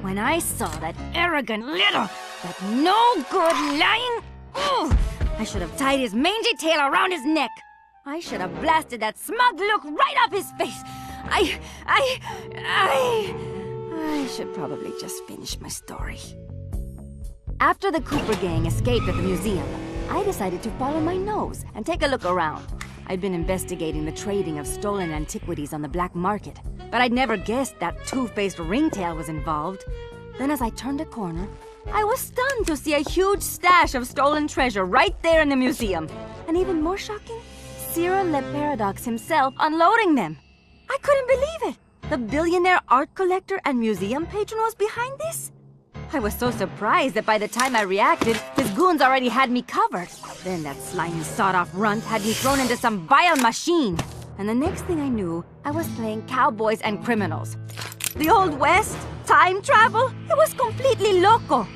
when I saw that arrogant little, that no-good lying... Ooh, I should have tied his mangy tail around his neck. I should have blasted that smug look right off his face. I should probably just finish my story. After the Cooper gang escaped at the museum, I decided to follow my nose and take a look around. I'd been investigating the trading of stolen antiquities on the black market, but I'd never guessed that two-faced ringtail was involved. Then as I turned a corner, I was stunned to see a huge stash of stolen treasure right there in the museum. And even more shocking, Cyril Le Paradox himself unloading them. I couldn't believe it! The billionaire art collector and museum patron was behind this? I was so surprised that by the time I reacted, his goons already had me covered. Then that slimy sawed-off runt had me thrown into some vile machine. And the next thing I knew, I was playing cowboys and criminals. The Old West? Time travel? It was completely loco.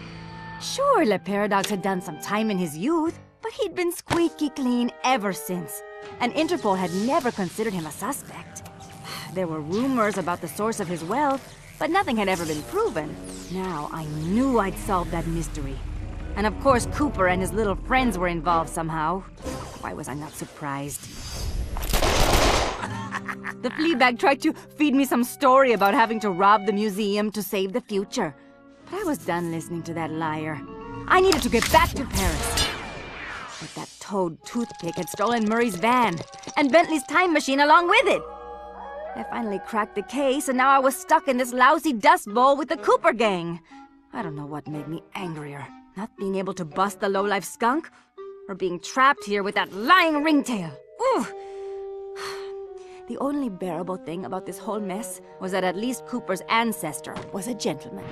Sure, Le Paradox had done some time in his youth, but he'd been squeaky clean ever since. And Interpol had never considered him a suspect. There were rumors about the source of his wealth, but nothing had ever been proven. Now I knew I'd solved that mystery. And of course Cooper and his little friends were involved somehow. Why was I not surprised? The Fleabag tried to feed me some story about having to rob the museum to save the future. But I was done listening to that liar. I needed to get back to Paris. But that toad toothpick had stolen Murray's van, and Bentley's time machine along with it. I finally cracked the case, and now I was stuck in this lousy dust bowl with the Cooper gang. I don't know what made me angrier. Not being able to bust the lowlife skunk, or being trapped here with that lying ringtail. Ooh! The only bearable thing about this whole mess was that at least Cooper's ancestor was a gentleman.